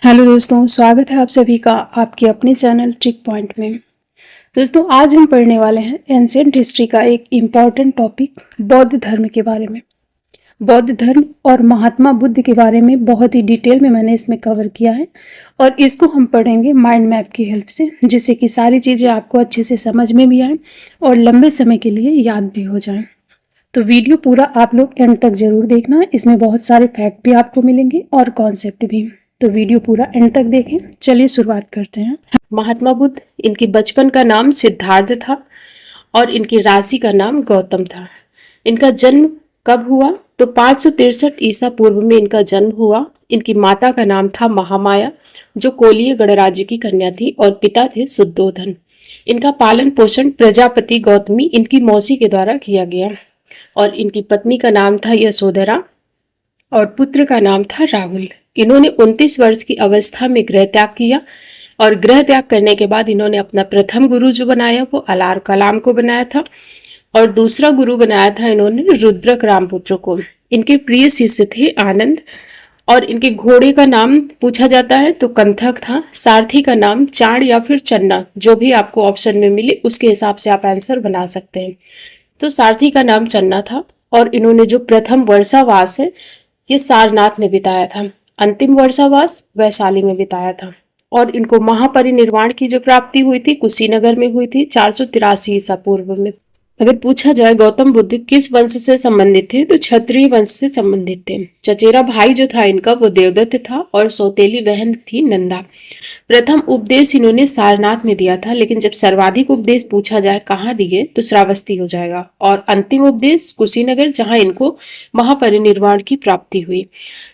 Hello दोस्तों, स्वागत है आप सभी का आपके अपने चैनल ट्रिक पॉइंट में। दोस्तों, आज हम पढ़ने वाले हैं एंशिएंट हिस्ट्री का एक इम्पॉर्टेंट टॉपिक बौद्ध धर्म के बारे में। बौद्ध धर्म और महात्मा बुद्ध के बारे में बहुत ही डिटेल में मैंने इसमें कवर किया है और इसको हम पढ़ेंगे माइंड मैप की हेल्प से, जिससे कि सारी चीज़ें आपको अच्छे से समझ में भी आए और लंबे समय के लिए याद भी हो जाए। तो वीडियो पूरा आप लोग एंड तक जरूर देखना, इसमें बहुत सारे फैक्ट भी आपको मिलेंगे और कॉन्सेप्ट भी। तो वीडियो पूरा एंड तक देखें। चलिए शुरुआत करते हैं। महात्मा बुद्ध, इनकी बचपन का नाम सिद्धार्थ था और इनकी राशि का नाम गौतम था। इनका जन्म कब हुआ? तो 563 ईसा पूर्व में इनका जन्म हुआ। इनकी माता का नाम था महामाया, जो कोलीय गणराज्य की कन्या थी, और पिता थे शुद्धोधन। इनका पालन पोषण प्रजापति गौतमी, इनकी मौसी के द्वारा किया गया, और इनकी पत्नी का नाम था यशोधरा और पुत्र का नाम था राहुल। इन्होंने 29 वर्ष की अवस्था में गृह त्याग किया, और गृह त्याग करने के बाद इन्होंने अपना प्रथम गुरु जो बनाया वो अलार कलाम को बनाया था, और दूसरा गुरु बनाया था इन्होंने रुद्रक रामपुत्र को। इनके प्रिय शिष्य थे आनंद, और इनके घोड़े का नाम पूछा जाता है तो कंथक था। सारथी का नाम चाण या फिर चन्ना, जो भी आपको ऑप्शन में मिले उसके हिसाब से आप आंसर बना सकते हैं। तो सारथी का नाम चन्ना था, और इन्होंने जो प्रथम वर्षावास है ये सारनाथ में बिताया था। अंतिम वर्षावास वैशाली में बिताया था, और इनको महापरिनिर्वाण की जो प्राप्ति हुई थी कुशीनगर में हुई थी 483 ईसा पूर्व में। अगर पूछा जाए गौतम बुद्ध किस वंश से संबंधित थे, तो क्षत्रिय वंश से संबंधित थे। चचेरा भाई जो था इनका वो देवदत्त था, और सौतेली बहन थी नंदा। प्रथम उपदेश इन्होंने सारनाथ में दिया था, लेकिन जब सर्वाधिक उपदेश पूछा जाए कहाँ दिए तो श्रावस्ती हो जाएगा। और अंतिम उपदेश कुशीनगर, जहां इनको महापरिनिर्वाण की प्राप्ति हुई।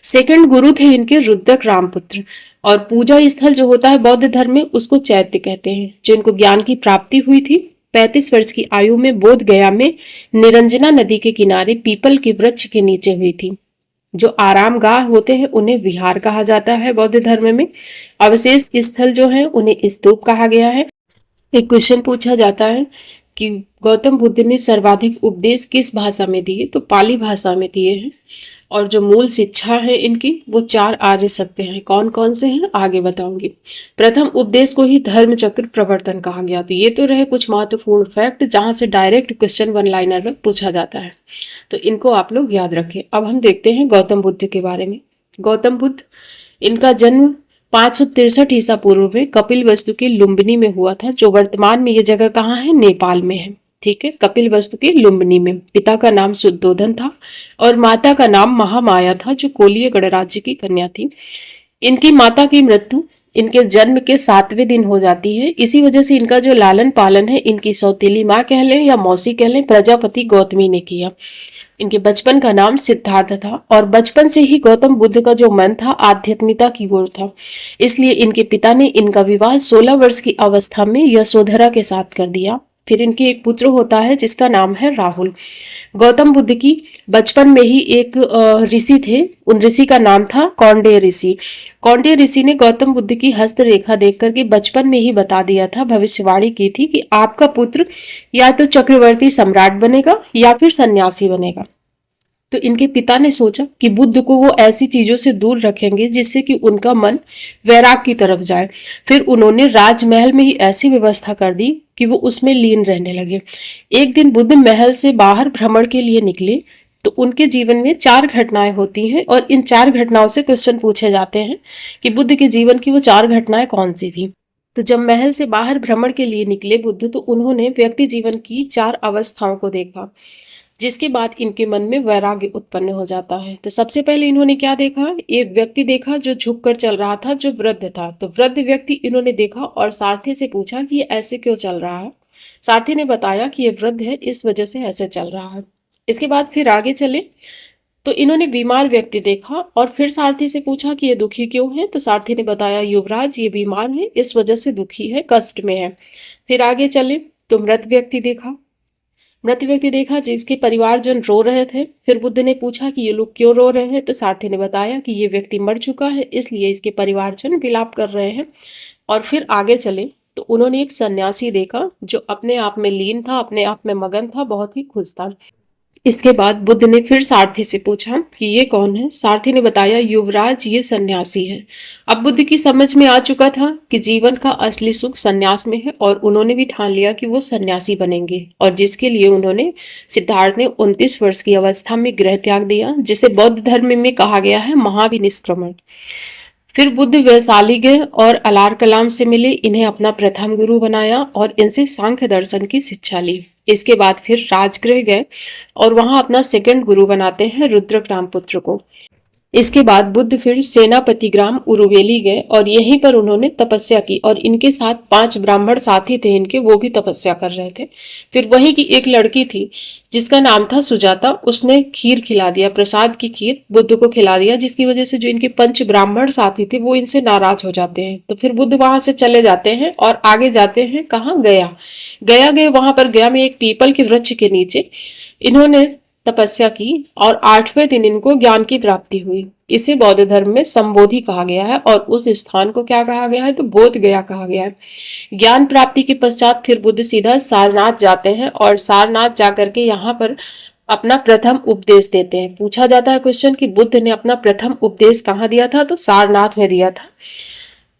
सेकंड गुरु थे इनके रुद्रक रामपुत्र, और पूजा स्थल जो होता है बौद्ध धर्म में उसको चैत्य कहते हैं, जो इनको ज्ञान की प्राप्ति हुई थी। 35 वर्ष की आयु में बोध गया में निरंजना नदी के किनारे पीपल के वृक्ष के नीचे हुई थी। जो आराम गाह होते हैं उन्हें विहार कहा जाता है बौद्ध धर्म में। अवशेष स्थल जो है उन्हें स्तूप कहा गया है। एक क्वेश्चन पूछा जाता है कि गौतम बुद्ध ने सर्वाधिक उपदेश किस भाषा में दिए, तो पाली भाषा में दिए हैं। और जो मूल शिक्षा है इनकी वो 4 आर्य सत्य हैं। कौन कौन से हैं आगे बताऊंगी। प्रथम उपदेश को ही धर्म चक्र प्रवर्तन कहा गया। तो ये तो रहे कुछ महत्वपूर्ण फैक्ट जहां से डायरेक्ट क्वेश्चन वन लाइनर में पूछा जाता है, तो इनको आप लोग याद रखें। अब हम देखते हैं गौतम बुद्ध के बारे में। गौतम बुद्ध, इनका जन्म 563 ईसा पूर्व में कपिल वस्तु के लुम्बिनी में हुआ था, जो वर्तमान में ये जगह कहाँ है, नेपाल में है। ठीक है, कपिल वस्तु के लुम्बिनी में। पिता का नाम शुद्धोधन था और माता का नाम महामाया था, जो कोलीय गणराज्य की कन्या थी। इनकी माता की मृत्यु इनके जन्म के 7वें दिन हो जाती है। इसी वजह से इनका जो लालन पालन है इनकी सौतेली माँ कह लें या मौसी कह लें, प्रजापति गौतमी ने किया। इनके बचपन का नाम सिद्धार्थ था, और बचपन से ही गौतम बुद्ध का जो मन था आध्यात्मिकता की ओर था। इसलिए इनके पिता ने इनका विवाह 16 वर्ष की अवस्था में यशोधरा के साथ कर दिया। फिर इनके एक पुत्र होता है जिसका नाम है राहुल। गौतम बुद्ध की बचपन में ही एक ऋषि थे, उन ऋषि का नाम था कौंडिन्य ऋषि। कौंडिन्य ऋषि ने गौतम बुद्ध की हस्तरेखा देख करके बचपन में ही बता दिया था, भविष्यवाणी की थी कि आपका पुत्र या तो चक्रवर्ती सम्राट बनेगा या फिर सन्यासी बनेगा। तो इनके पिता ने सोचा कि बुद्ध को वो ऐसी चीजों से दूर रखेंगे जिससे कि उनका मन वैराग की तरफ जाए। फिर उन्होंने राजमहल में ही ऐसी व्यवस्था कर दी कि वो उसमें लीन रहने लगे। एक दिन बुद्ध महल से बाहर भ्रमण के लिए निकले, तो उनके जीवन में 4 घटनाएं होती हैं, और इन 4 घटनाओं से क्वेश्चन पूछे जाते हैं कि बुद्ध के जीवन की वो 4 घटनाएं कौन सी थी। तो जब महल से बाहर भ्रमण के लिए निकले बुद्ध, तो उन्होंने व्यक्ति जीवन की 4 अवस्थाओं को देखा, जिसके बाद इनके मन में वैराग्य उत्पन्न हो जाता है। तो सबसे पहले इन्होंने क्या देखा, एक व्यक्ति देखा जो झुककर चल रहा था, जो वृद्ध था। तो वृद्ध व्यक्ति इन्होंने देखा और सारथी से पूछा कि ये ऐसे क्यों चल रहा है। सारथी ने बताया कि ये वृद्ध है, इस वजह से ऐसे चल रहा है। इसके बाद फिर आगे चले तो इन्होंने बीमार व्यक्ति देखा, और फिर सारथी से पूछा कि ये दुखी क्यों है। तो सारथी ने बताया, युवराज ये बीमार है, इस वजह से दुखी है, कष्ट में है। फिर आगे चले तो मृत व्यक्ति देखा जिसके परिवारजन रो रहे थे। फिर बुद्ध ने पूछा कि ये लोग क्यों रो रहे हैं। तो सारथी ने बताया कि ये व्यक्ति मर चुका है, इसलिए इसके परिवारजन विलाप कर रहे हैं। और फिर आगे चले तो उन्होंने एक सन्यासी देखा जो अपने आप में लीन था, अपने आप में मगन था, बहुत ही खुश था। इसके बाद बुद्ध ने फिर सारथी से पूछा कि ये कौन है। सारथी ने बताया, युवराज, ये सन्यासी है। अब बुद्ध की समझ में आ चुका था कि जीवन का असली सुख सन्यास में है और उन्होंने भी ठान लिया कि वो सन्यासी बनेंगे, और जिसके लिए उन्होंने, सिद्धार्थ ने 29 वर्ष की अवस्था में गृह त्याग दिया, जिसे बौद्ध धर्म में कहा गया है महाविनिष्क्रमण। फिर बुद्ध वैशाली गए और अलार कलाम से मिले, इन्हें अपना प्रथम गुरु बनाया और इनसे सांख्य दर्शन की शिक्षा ली। इसके बाद फिर राजगृह गए और वहां अपना सेकंड गुरु बनाते हैं रुद्रग्राम पुत्र को। इसके बाद बुद्ध फिर सेनापति ग्राम उरुवेली गए और यहीं पर उन्होंने तपस्या की, और इनके साथ 5 ब्राह्मण साथी थे इनके, वो भी तपस्या कर रहे थे। फिर वहीं की एक लड़की थी जिसका नाम था सुजाता, उसने खीर खिला दिया, प्रसाद की खीर बुद्ध को खिला दिया, जिसकी वजह से जो इनके 5 ब्राह्मण साथी थे वो इनसे नाराज हो जाते हैं। तो फिर बुद्ध वहां से चले जाते हैं और आगे जाते हैं कहाँ, गया। गया गए, वहां पर गया में एक पीपल के वृक्ष के नीचे इन्होंने तपस्या की और 8वें दिन इनको ज्ञान की प्राप्ति हुई। इसे बौद्ध धर्म में संबोधि कहा गया है और उस स्थान को क्या कहा गया है, तो बोध गया कहा गया है। ज्ञान प्राप्ति के पश्चात फिर बुद्ध सीधा सारनाथ जाते हैं और सारनाथ जाकर के यहाँ पर अपना प्रथम उपदेश देते हैं। पूछा जाता है क्वेश्चन कि बुद्ध ने अपना प्रथम उपदेश कहाँ दिया था, तो सारनाथ में दिया था।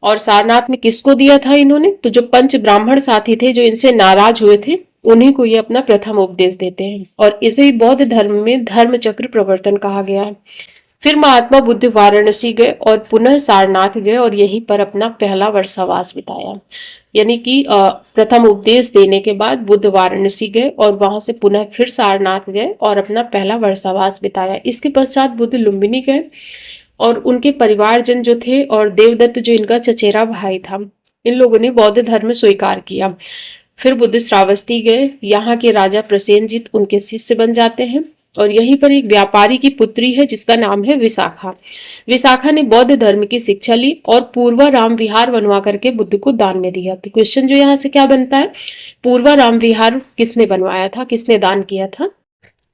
और सारनाथ में किसको दिया था इन्होंने, तो जो 5 ब्राह्मण साथी थे जो इनसे नाराज हुए थे, उन्हीं को ये अपना प्रथम उपदेश देते हैं, और इसे बौद्ध धर्म में धर्म चक्र प्रवर्तन कहा गया है। फिर महात्मा बुद्ध वाराणसी गए और पुनः सारनाथ गए और यहीं पर अपना पहला वर्षावास बिताया। यानी कि प्रथम उपदेश देने के बाद बुद्ध वाराणसी गए और वहां से पुनः फिर सारनाथ गए और अपना पहला वर्षावास बिताया। इसके पश्चात बुद्ध लुम्बिनी गए और उनके परिवारजन जो थे और देवदत्त जो इनका चचेरा भाई था, इन लोगों ने बौद्ध धर्म स्वीकार किया। फिर बुद्ध श्रावस्ती गए, यहाँ के राजा प्रसेनजीत उनके शिष्य बन जाते हैं, और यहीं पर एक व्यापारी की पुत्री है जिसका नाम है विशाखा। विशाखा ने बौद्ध धर्म की शिक्षा ली और पूर्वा राम विहार बनवा करके बुद्ध को दान में दिया। तो क्वेश्चन जो यहाँ से क्या बनता है, पूर्वा राम विहार किसने बनवाया था, किसने दान किया था,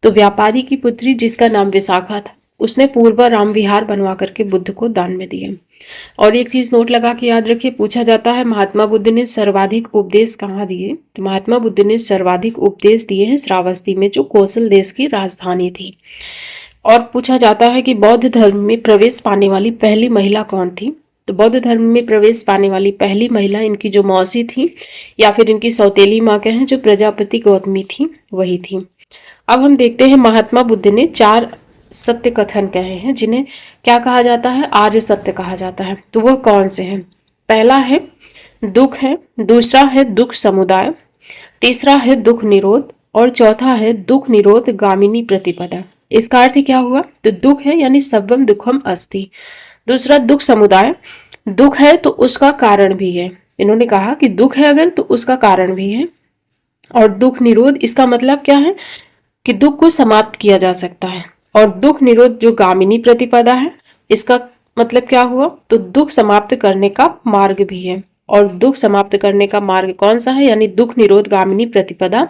तो व्यापारी की पुत्री जिसका नाम विशाखा था, उसने पूर्वा राम विहार बनवा करके बुद्ध को दान में दिया। और एक चीज नोट लगा के याद रखिए, पूछा जाता है महात्मा बुद्ध ने सर्वाधिक उपदेश कहाँ दिए, तो महात्मा बुद्ध ने सर्वाधिक उपदेश दिए हैं श्रावस्ती में, जो कौशल देश की राजधानी थी। और पूछा जाता है कि बौद्ध धर्म में प्रवेश पाने वाली पहली महिला कौन थी, तो बौद्ध धर्म में प्रवेश पाने वाली पहली महिला इनकी जो मौसी थी या फिर इनकी सौतेली माँ कहें, जो प्रजापति गौतमी थी, वही थी। अब हम देखते हैं महात्मा बुद्ध ने 4 सत्य कथन कहे हैं जिन्हें क्या कहा जाता है, आर्य सत्य कहा जाता है। तो वह कौन से हैं, पहला है दुख है, दूसरा है दुख समुदाय, तीसरा है दुख निरोध, और चौथा है दुख निरोध गामिनी प्रतिपदा। इसका अर्थ क्या हुआ, तो दुख है यानी सर्वम दुखम अस्ति, दूसरा दुख समुदाय, दुख है तो उसका कारण भी है, इन्होंने कहा कि दुख है अगर तो उसका कारण भी है, और दुख निरोध इसका मतलब क्या है कि दुख को समाप्त किया जा सकता है, और दुख निरोध जो गामिनी प्रतिपदा है इसका मतलब क्या हुआ, तो दुख समाप्त करने का मार्ग भी है। और दुख समाप्त करने का मार्ग कौन सा है, यानी दुख निरोध गामिनी प्रतिपदा,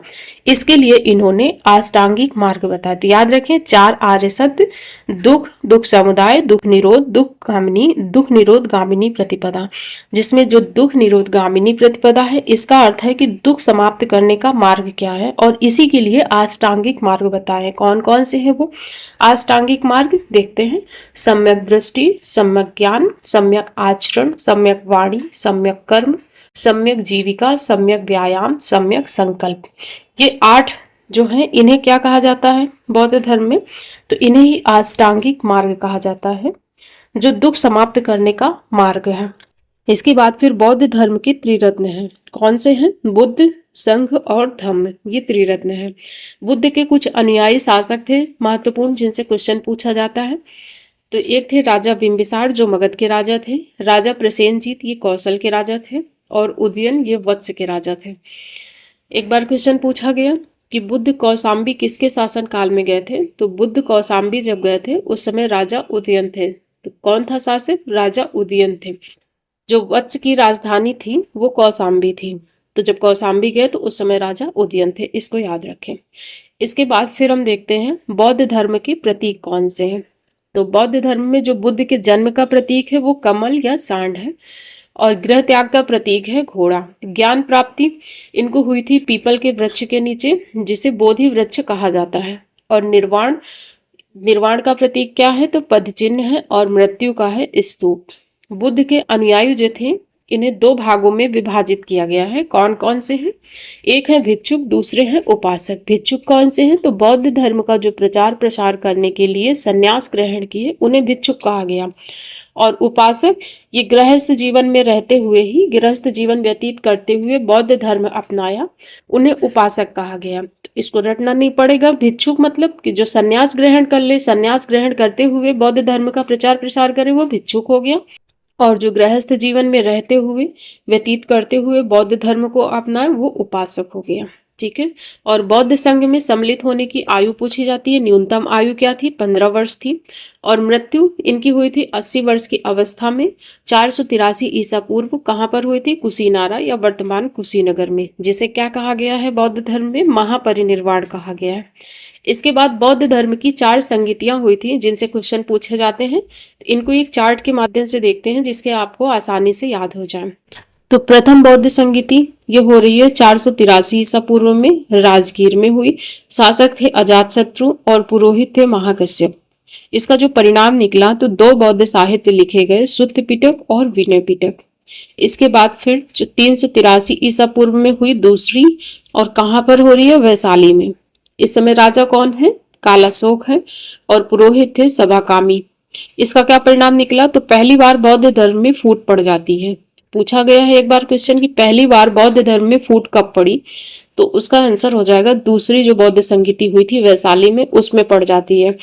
इसके लिए इन्होंने अष्टांगिक मार्ग बताया। तो याद रखें 4 आर्य सत्य, दुख, दुख समुदाय, दुख निरोध, दुख निरोध गामिनी प्रतिपदा, जिसमें जो दुख निरोध गामिनी प्रतिपदा है इसका अर्थ है कि दुख समाप्त करने का मार्ग क्या है, और इसी के लिए अष्टांगिक मार्ग बताए। कौन कौन से है वो अष्टांगिक मार्ग, देखते हैं। सम्यक दृष्टि, सम्यक ज्ञान, सम्यक आचरण, सम्यक वाणी, सम्यक कर्म, सम्यक जीविका, सम्यक व्यायाम, सम्यक संकल्प। ये 8 जो है इन्हें क्या कहा जाता है बौद्ध धर्म में, तो इन्हें ही अष्टांगिक मार्ग कहा जाता है, जो दुख समाप्त करने का मार्ग है। इसके बाद फिर बौद्ध धर्म के त्रिरत्न हैं, कौन से हैं, बुद्ध, संघ और धम्म, ये त्रिरत्न है। बुद्ध के कुछ अनुयायी शासक थे महत्वपूर्ण, जिनसे क्वेश्चन पूछा जाता है। तो एक थे राजा बिंबिसार जो मगध के राजा थे, राजा प्रसेनजीत ये कौशल के राजा थे, और उदयन ये वत्स के राजा थे। एक बार क्वेश्चन पूछा गया कि बुद्ध कौशाम्बी किसके शासन काल में गए थे, तो बुद्ध कौशाम्बी जब गए थे उस समय राजा उदयन थे। तो कौन था शासक, राजा उदयन थे। जो वत्स की राजधानी थी वो कौशाम्बी थी, तो जब कौशाम्बी गए तो उस समय राजा उदयन थे, इसको याद रखें। इसके बाद फिर हम देखते हैं बौद्ध धर्म के प्रतीक कौन से हैं। तो बौद्ध धर्म में जो बुद्ध के जन्म का प्रतीक है वो कमल या सांड है, और गृह त्याग का प्रतीक है घोड़ा। ज्ञान प्राप्ति इनको हुई थी पीपल के वृक्ष के नीचे, जिसे बोधि वृक्ष कहा जाता है, और निर्वाण, निर्वाण का प्रतीक क्या है? तो पद चिन्ह है, और मृत्यु का है स्तूप। बुद्ध के अनुयायी जो थे, इन्हें दो भागों में विभाजित किया गया है। कौन कौन से हैं? एक है भिक्षुक, दूसरे हैं उपासक। भिक्षुक कौन से हैं? तो बौद्ध धर्म का जो प्रचार प्रसार करने के लिए संन्यास ग्रहण किए, उन्हें भिक्षुक कहा गया। और उपासक, ये गृहस्थ जीवन में रहते हुए ही, गृहस्थ जीवन व्यतीत करते हुए बौद्ध धर्म अपनाया, उन्हें उपासक कहा गया। तो इसको रटना नहीं पड़ेगा। भिक्षुक मतलब कि जो संन्यास ग्रहण कर ले, संन्यास ग्रहण करते हुए बौद्ध धर्म का प्रचार प्रसार करे, वो भिक्षुक हो गया। और जो गृहस्थ जीवन में रहते हुए, व्यतीत करते हुए बौद्ध धर्म को अपनाए, वो उपासक हो गया। ठीक है। और बौद्ध संघ में सम्मिलित होने की आयु पूछी जाती है। न्यूनतम आयु क्या थी? 15 वर्ष थी। और मृत्यु इनकी हुई थी 80 वर्ष की अवस्था में, 483 ईसा पूर्व। कहाँ पर हुई थी? कुशीनारा या वर्तमान कुशीनगर में, जिसे क्या कहा गया है बौद्ध धर्म में? महापरिनिर्वाण कहा गया है। इसके बाद बौद्ध धर्म की 4 संगतियां हुई थी, जिनसे क्वेश्चन पूछे जाते हैं। तो इनको एक चार्ट के माध्यम से देखते हैं, जिसके आपको आसानी से याद हो जाए। तो प्रथम बौद्ध संगति ये हो रही है 483 ईसा पूर्व में, राजगीर में हुई। शासक थे अजातशत्रु और पुरोहित थे महाकश्यप। इसका जो परिणाम निकला, तो 2 बौद्ध साहित्य लिखे गए, सुत्त पिटक और विनय पिटक। इसके बाद फिर 383 ईसा पूर्व में हुई दूसरी, और कहाँ पर हो रही है? वैशाली में। इस समय राजा कौन है? कालाशोक है, और पुरोहित थे सभाकामी। इसका क्या परिणाम निकला? तो पहली बार बौद्ध धर्म में फूट पड़ जाती है। पूछा गया है एक बार क्वेश्चन कि पहली बार बौद्ध धर्म में फूट कब पड़ी, तो उसका आंसर हो जाएगा दूसरी जो बौद्ध संगति हुई थी वैशाली में, उसमें पड़ जाती है।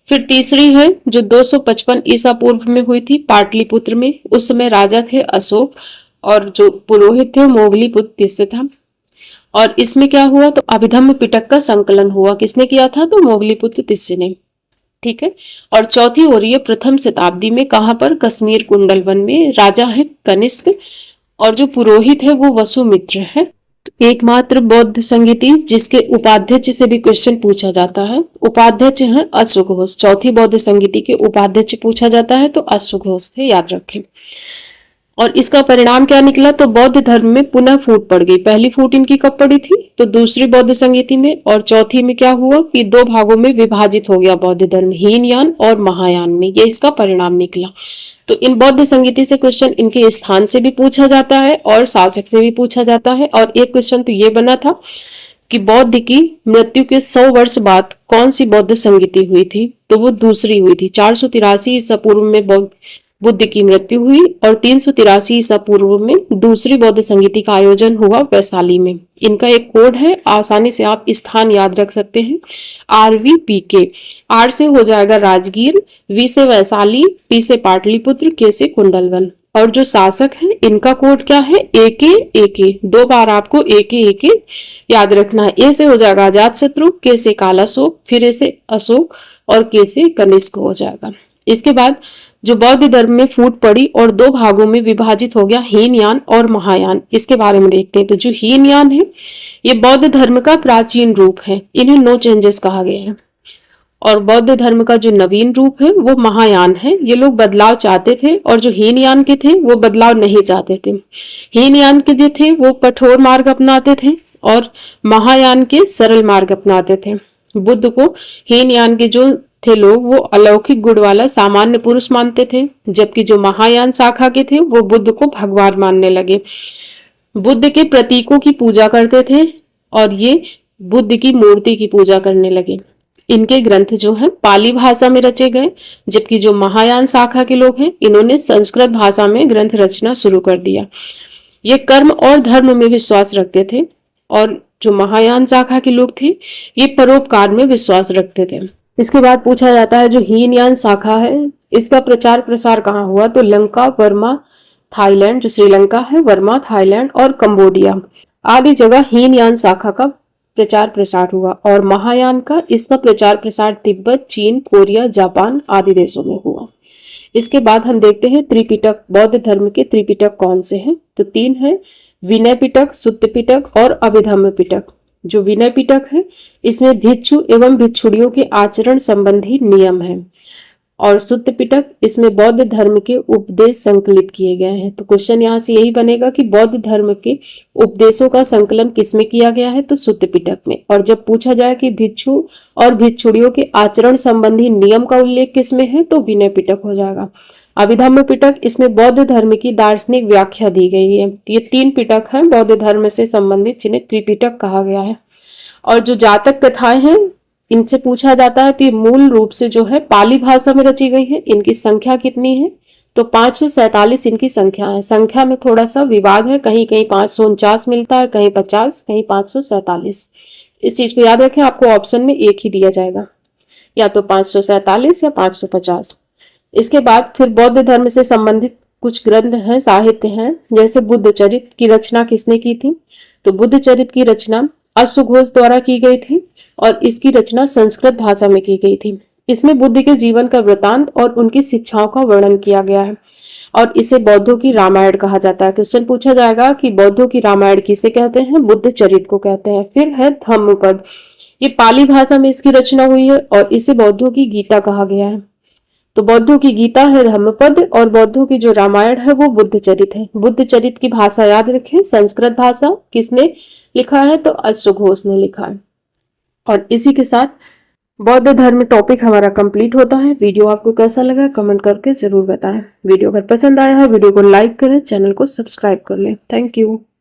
फिर तीसरी है जो 255 ईसा पूर्व में हुई थी, पाटलिपुत्र में। उस समय राजा थे अशोक, और जो पुरोहित थे मोगलीपुत्र तिस्य था। और इसमें क्या हुआ? तो अभिधम्म पिटक का संकलन हुआ। किसने किया था? तो मोगलीपुत्र तिस्य ने। ठीक है। और चौथी हो रही है प्रथम शताब्दी में। कहाँ पर? कश्मीर कुंडल वन में। राजा है कनिष्क, और जो पुरोहित है वो वसुमित्र है। एकमात्र बौद्ध संगति जिसके उपाध्यक्ष से भी क्वेश्चन पूछा जाता है, उपाध्यक्ष है अश्वघोष। चौथी बौद्ध संगति के उपाध्यक्ष पूछा जाता है तो अश्वघोष थे, याद रखें। और इसका परिणाम क्या निकला? तो बौद्ध धर्म में पुनः फूट पड़ गई। पहली फूट इनकी कब पड़ी थी? तो दूसरी बौद्ध संगति में। और चौथी में क्या हुआ कि 2 भागों में विभाजित हो गया बौद्ध धर्म, हीनयान और महायान में। ये इसका परिणाम निकला। तो इन बौद्ध संगति से क्वेश्चन इनके स्थान से भी पूछा जाता है और शासक से भी पूछा जाता है। और एक क्वेश्चन तो ये बना था कि बौद्ध की मृत्यु के 100 वर्ष बाद कौन सी बौद्ध संगति हुई थी? तो वो दूसरी हुई थी। 483 ईसा पूर्व में बुद्ध की मृत्यु हुई, और 383 ईसा पूर्व में दूसरी बौद्ध संगति का आयोजन हुआ वैशाली में। इनका एक कोड है, आसानी से आप स्थान याद रख सकते हैं, RVPK। R से हो जाएगा राजगीर, V से वैशाली, P से पाटलिपुत्र, K से कुंडलवन। और जो शासक है इनका कोड क्या है? AK। 2 बार आपको AK याद रखना है। A से हो जाएगा अजातशत्रु, K से कालाशोक, फिर A से अशोक, और K से कनिष्क हो जाएगा। इसके बाद जो बौद्ध धर्म में फूट पड़ी और 2 भागों में विभाजित हो गया, हीनयान और महायान। इसके बारे में देखते हैं। तो जो हीनयान है ये बौद्ध धर्म का प्राचीन रूप है, इन्हें नो चेंजेस कहा गया है। और बौद्ध धर्म का जो नवीन रूप है वो महायान है। ये लोग बदलाव चाहते थे, और जो हीनयान के थे वो बदलाव नहीं चाहते थे। हीनयान के जो थे वो कठोर मार्ग अपनाते थे, और महायान के सरल मार्ग अपनाते थे। बुद्ध को हीनयान के जो थे लोग वो अलौकिक गुण वाला सामान्य पुरुष मानते थे, जबकि जो महायान शाखा के थे वो बुद्ध को भगवान मानने लगे। बुद्ध के प्रतीकों की पूजा करते थे, और ये बुद्ध की मूर्ति की पूजा करने लगे। इनके ग्रंथ जो हैं पाली भाषा में रचे गए, जबकि जो महायान शाखा के लोग हैं इन्होंने संस्कृत भाषा में ग्रंथ रचना शुरू कर दिया। ये कर्म और धर्म में विश्वास रखते थे, और जो महायान शाखा के लोग थे ये परोपकार में विश्वास रखते थे। इसके बाद पूछा जाता है जो हीनयान शाखा है इसका प्रचार प्रसार कहाँ हुआ? तो लंका, वर्मा, थाईलैंड, जो श्रीलंका है, वर्मा, थाईलैंड और कंबोडिया आदि जगह हीनयान शाखा का प्रचार प्रसार हुआ। और महायान का इसका प्रचार प्रसार तिब्बत, चीन, कोरिया, जापान आदि देशों में हुआ। इसके बाद हम देखते हैं त्रिपिटक। बौद्ध धर्म के त्रिपिटक कौन से हैं? तो 3 है, विनय पिटक, सुत्त पिटक और अभिधम्म पिटक। जो विनय पिटक है इसमें भिक्षु एवं भिक्षुणियों के आचरण संबंधी नियम है। और सुत्त पिटक, इसमें बौद्ध धर्म के उपदेश संकलित किए गए हैं। तो क्वेश्चन यहाँ से यही बनेगा कि बौद्ध धर्म के उपदेशों का संकलन किसमें किया गया है, तो सुत्त पिटक में। और जब पूछा जाए कि भिक्षु और भिक्षुणियों के आचरण संबंधी नियम का उल्लेख किसमें है, तो विनय पिटक हो जाएगा। अभिधम्म पिटक, इसमें बौद्ध धर्म की दार्शनिक व्याख्या दी गई है। ये 3 पिटक हैं बौद्ध धर्म से संबंधित, जिन्हें त्रिपिटक कहा गया है। और जो जातक कथाएं हैं, इनसे पूछा जाता है तो ये मूल रूप से जो है पाली भाषा में रची गई है। इनकी संख्या कितनी है, तो 547 इनकी संख्या है। संख्या में थोड़ा सा विवाद है, कहीं कहीं 549 मिलता है, कहीं 50, कहीं 547। इस चीज को याद रखें, आपको ऑप्शन में एक ही दिया जाएगा, या तो 547 या 550। इसके बाद फिर बौद्ध धर्म से संबंधित कुछ ग्रंथ हैं, साहित्य हैं, जैसे बुद्ध चरित की रचना किसने की थी, तो बुद्ध चरित की रचना अश्वघोष द्वारा की गई थी और इसकी रचना संस्कृत भाषा में की गई थी। इसमें बुद्ध के जीवन का वृतांत और उनकी शिक्षाओं का वर्णन किया गया है और इसे बौद्धों की रामायण कहा जाता है। क्वेश्चन पूछा जाएगा कि बौद्धों की रामायण किसे कहते हैं, बुद्ध चरित को कहते हैं। फिर है धम्मपद, ये पाली भाषा में इसकी रचना हुई है और इसे बौद्धों की गीता कहा गया है। तो बौद्धों की गीता है धम्मपद और बौद्धों की जो रामायण है वो बुद्ध चरित है। बुद्ध चरित की भाषा याद रखें, संस्कृत भाषा। किसने लिखा है, तो अश्वघोष ने लिखा है। और इसी के साथ बौद्ध धर्म टॉपिक हमारा कंप्लीट होता है। वीडियो आपको कैसा लगा कमेंट करके जरूर बताएं। वीडियो अगर पसंद आया है वीडियो को लाइक करें, चैनल को सब्सक्राइब कर लें। Thank you.